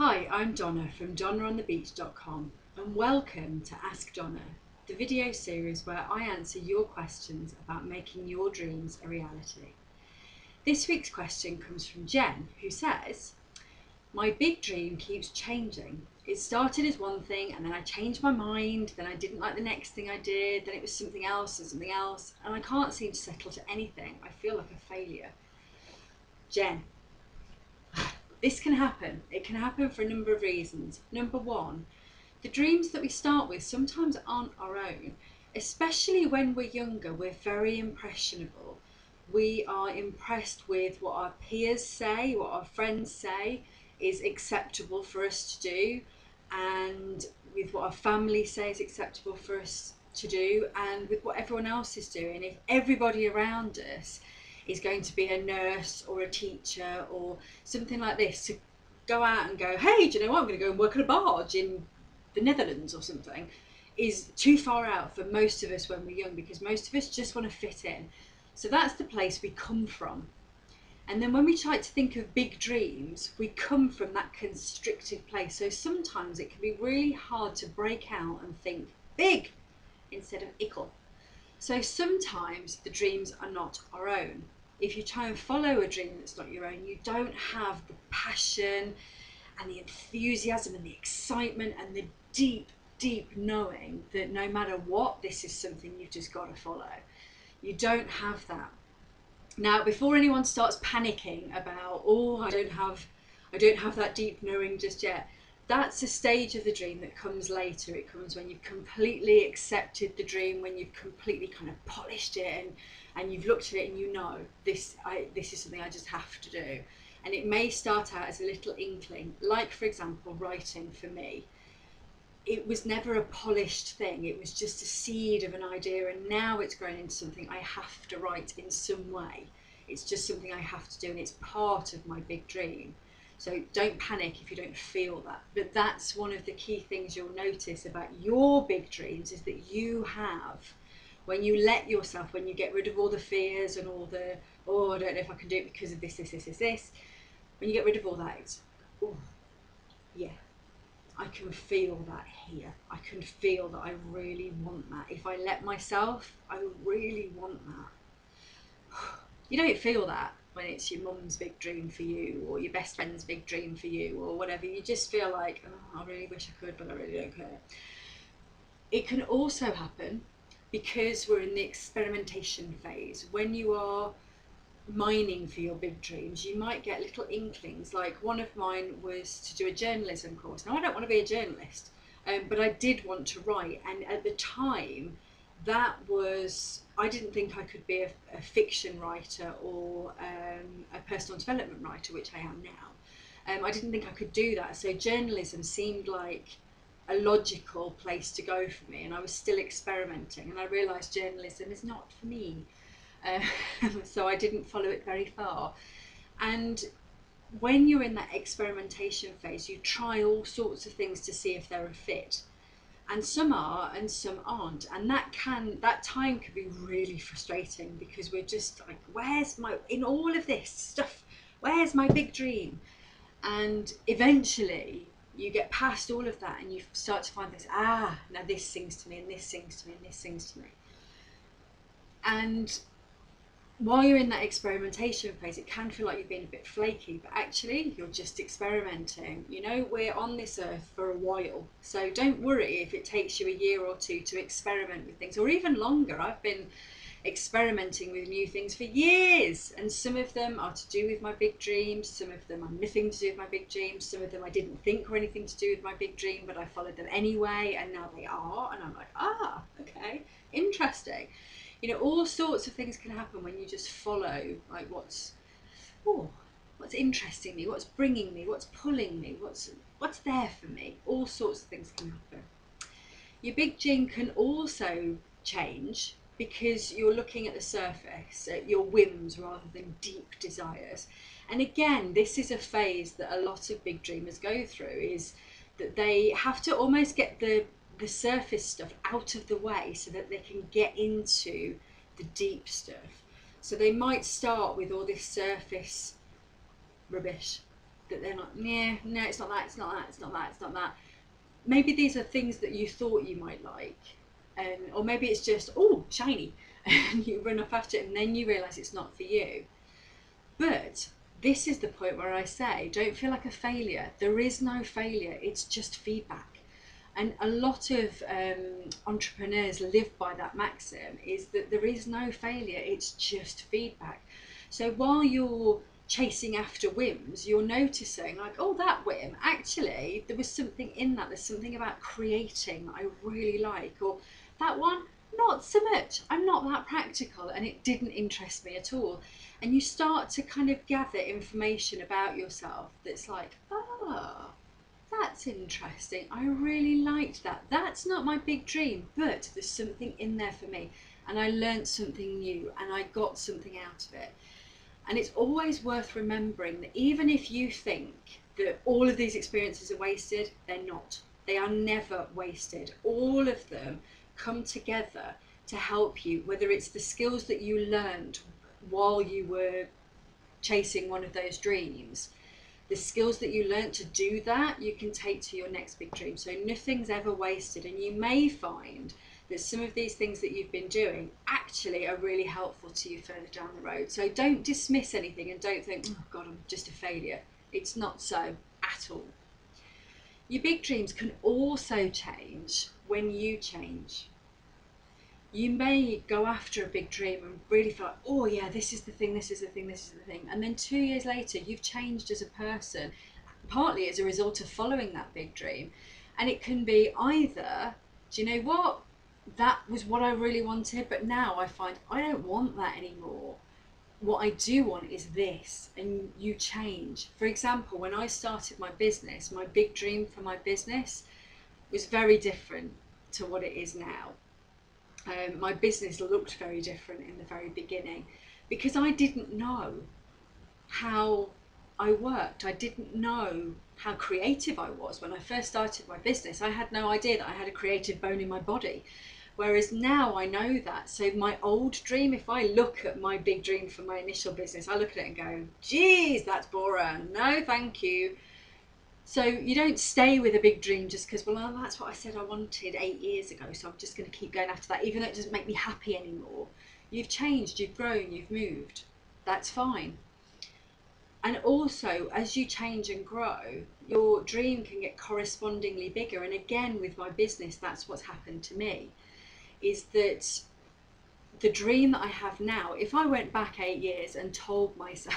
Hi, I'm Donna from donnaonthebeach.com and welcome to Ask Donna, the video series where I answer your questions about making your dreams a reality. This week's question comes from Jen, who says, my big dream keeps changing. It started as one thing and then I changed my mind, then I didn't like the next thing I did, then it was something else and I can't seem to settle to anything. I feel like a failure. Jen, this can happen. It can happen for a number of reasons. Number one, the dreams that we start with sometimes aren't our own. Especially when we're younger, we're very impressionable. We are impressed with what our peers say, what our friends say is acceptable for us to do, and with what our family say is acceptable for us to do, and with what everyone else is doing. If everybody around us is going to be a nurse or a teacher or something like this, to go out and go, hey, do you know what, I'm going to go and work on a barge in the Netherlands or something, is too far out for most of us when we're young, because most of us just want to fit in. So that's the place we come from. And then when we try to think of big dreams, we come from that constricted place. So sometimes it can be really hard to break out and think big instead of ickle. So sometimes the dreams are not our own. If you try and follow a dream that's not your own, you don't have the passion and the enthusiasm and the excitement and the deep knowing that no matter what, this is something you've just got to follow. You don't have that. Now, before anyone starts panicking about, I don't have that deep knowing just yet, that's a stage of the dream that comes later. It comes when you've completely accepted the dream, when you've completely kind of polished it and you've looked at it and you know, this is something I just have to do. And it may start out as a little inkling, like, for example, writing for me. It was never a polished thing. It was just a seed of an idea, and now it's grown into something I have to write in some way. It's just something I have to do, and it's part of my big dream. So don't panic if you don't feel that. But that's one of the key things you'll notice about your big dreams, is that you have, when you let yourself, when you get rid of all the fears and all the, I don't know if I can do it because of this, when you get rid of all that, it's, yeah, I can feel that here. I can feel that I really want that. If I let myself, I really want that. You don't feel that when it's your mum's big dream for you, or your best friend's big dream for you, or whatever. You just feel like, I really wish I could, but I really don't care. It can also happen because we're in the experimentation phase. When you are mining for your big dreams, you might get little inklings. Like, one of mine was to do a journalism course. Now, I don't want to be a journalist, but I did want to write, and at the time that was, I didn't think I could be a fiction writer or a personal development writer, which I am now. I didn't think I could do that, so journalism seemed like a logical place to go for me, and I was still experimenting, and I realised journalism is not for me. So I didn't follow it very far. And when you're in that experimentation phase, you try all sorts of things to see if they're a fit, and some are and some aren't, and that time can be really frustrating, because we're just like, in all of this stuff, where's my big dream? And eventually you get past all of that and you start to find this, now this sings to me, and this sings to me, and this sings to me. And while you're in that experimentation phase, it can feel like you're being a bit flaky, but actually you're just experimenting. You know, we're on this earth for a while, so don't worry if it takes you a year or two to experiment with things, or even longer. I've been experimenting with new things for years, and some of them are to do with my big dreams, some of them are nothing to do with my big dreams, some of them I didn't think were anything to do with my big dream, but I followed them anyway, and now they are, and I'm like, okay, interesting. You know, all sorts of things can happen when you just follow, like, what's interesting me, what's bringing me, what's pulling me, what's there for me. All sorts of things can happen. Your big dream can also change because you're looking at the surface, at your whims rather than deep desires. And again, this is a phase that a lot of big dreamers go through, is that they have to almost get the surface stuff out of the way so that they can get into the deep stuff. So they might start with all this surface rubbish, that they're not, yeah, no, it's not that, it's not that, it's not that, it's not that. Maybe these are things that you thought you might like, or maybe it's just, oh, shiny, and you run off after it, and then you realise it's not for you. But this is the point where I say, don't feel like a failure. There is no failure, it's just feedback. And a lot of entrepreneurs live by that maxim, is that there is no failure, it's just feedback. So while you're chasing after whims, you're noticing like, oh, that whim, actually there was something in that, there's something about creating I really like, or that one, not so much, I'm not that practical and it didn't interest me at all. And you start to kind of gather information about yourself that's like, oh, that's interesting, I really liked that. That's not my big dream, but there's something in there for me, and I learned something new and I got something out of it. And it's always worth remembering that even if you think that all of these experiences are wasted, they're not. They are never wasted. All of them come together to help you, whether it's the skills that you learned while you were chasing one of those dreams. The skills that you learned to do that, you can take to your next big dream. So nothing's ever wasted, and you may find that some of these things that you've been doing actually are really helpful to you further down the road. So don't dismiss anything and don't think, oh God, I'm just a failure. It's not so at all. Your big dreams can also change when you change. You may go after a big dream and really feel like, oh yeah, this is the thing, this is the thing, this is the thing. And then 2 years later, you've changed as a person, partly as a result of following that big dream. And it can be either, do you know what? That was what I really wanted, but now I find I don't want that anymore. What I do want is this, and you change. For example, when I started my business, my big dream for my business was very different to what it is now. My business looked very different in the very beginning because I didn't know how I worked. I didn't know how creative I was. When I first started my business, I had no idea that I had a creative bone in my body. Whereas now I know that. So my old dream, if I look at my big dream for my initial business, I look at it and go, geez, that's boring. No, thank you. So you don't stay with a big dream just because, well, that's what I said I wanted 8 years ago, so I'm just going to keep going after that, even though it doesn't make me happy anymore. You've changed, you've grown, you've moved. That's fine. And also, as you change and grow, your dream can get correspondingly bigger. And again, with my business, that's what's happened to me, is that the dream that I have now, if I went back 8 years and told myself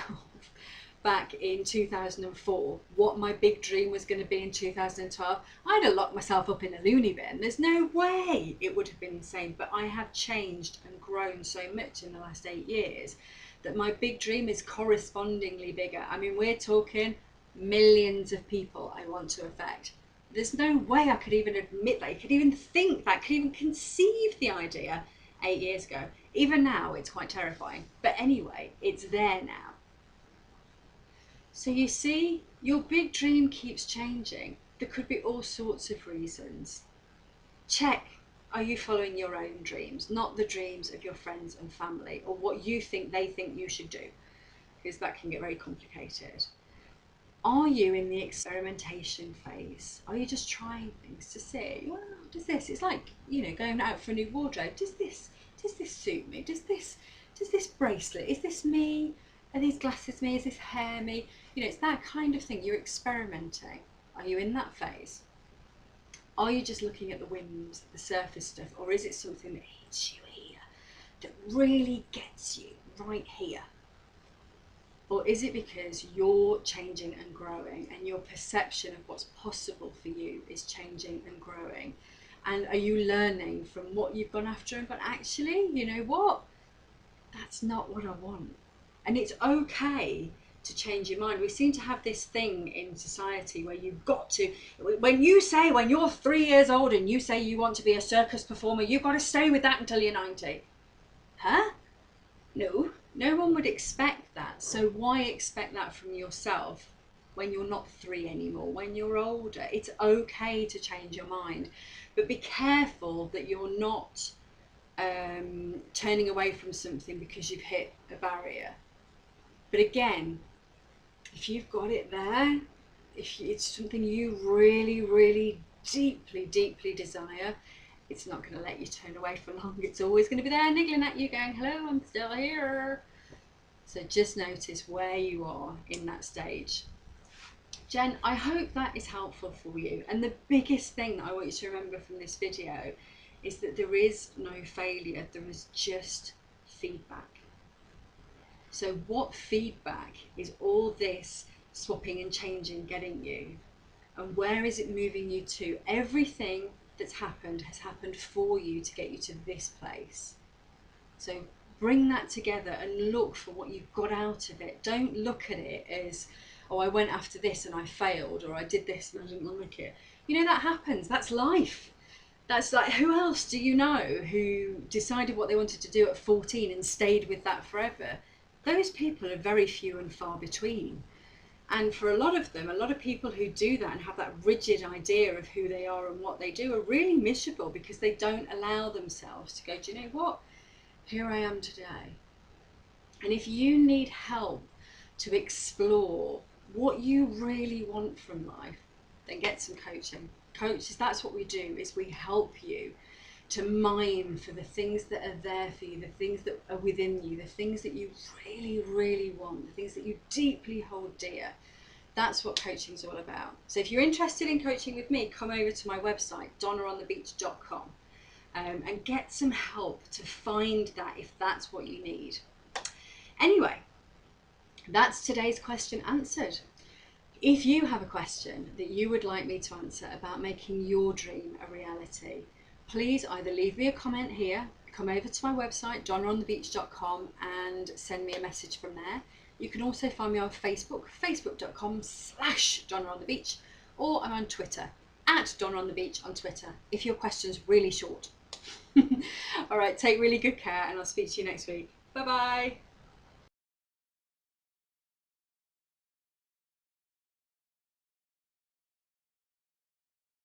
back in 2004 what my big dream was going to be in 2012, I'd have locked myself up in a loony bin. There's no way it would have been the same. But I have changed and grown so much in the last 8 years that my big dream is correspondingly bigger. I mean, we're talking millions of people I want to affect. There's no way I could even admit that, could even think that, could even conceive the idea 8 years ago. Even now, it's quite terrifying. But anyway, it's there now. So you see, your big dream keeps changing. There could be all sorts of reasons. Check, are you following your own dreams, not the dreams of your friends and family, or what you think they think you should do, because that can get very complicated. Are you in the experimentation phase? Are you just trying things to see, well, does this, it's like, going out for a new wardrobe. Does this suit me? Does this bracelet, is this me? Are these glasses me? Is this hair me? It's that kind of thing. You're experimenting. Are you in that phase? Are you just looking at the whims, the surface stuff, or is it something that hits you here, that really gets you right here? Or is it because you're changing and growing and your perception of what's possible for you is changing and growing? And are you learning from what you've gone after and gone, actually, you know what? That's not what I want. And it's okay to change your mind. We seem to have this thing in society where you've got to, when you're 3 years old and you say you want to be a circus performer, you've got to stay with that until you're 90. Huh? No one would expect that. So why expect that from yourself when you're not 3 anymore, when you're older? It's okay to change your mind, but be careful that you're not turning away from something because you've hit a barrier. But again, If you've got it there, if it's something you really, really deeply desire, it's not going to let you turn away for long. It's always going to be there niggling at you going, hello, I'm still here. So just notice where you are in that stage. Jen, I hope that is helpful for you. And the biggest thing that I want you to remember from this video is that there is no failure, there is just feedback. So what feedback is all this swapping and changing getting you? And where is it moving you to? Everything that's happened has happened for you to get you to this place. So bring that together and look for what you've got out of it. Don't look at it as, oh, I went after this and I failed, or I did this and I didn't like it. You know, that happens. That's life. That's like, who else do you know who decided what they wanted to do at 14 and stayed with that forever? Those people are very few and far between. And for a lot of them, a lot of people who do that and have that rigid idea of who they are and what they do are really miserable because they don't allow themselves to go, do you know what? Here I am today. And if you need help to explore what you really want from life, then get some coaching. Coaches, that's what we do, is we help you to mine for the things that are there for you, the things that are within you, the things that you really want, the things that you deeply hold dear. That's what coaching is all about. So if you're interested in coaching with me, come over to my website, donnaonthebeach.com, and get some help to find that if that's what you need. Anyway, that's today's question answered. If you have a question that you would like me to answer about making your dream a reality, please either leave me a comment here, come over to my website, donnaonthebeach.com, and send me a message from there. You can also find me on Facebook, facebook.com/donnaonthebeach, or I'm on Twitter, @donnaonthebeach on Twitter, if your question's really short. All right, take really good care, and I'll speak to you next week. Bye-bye.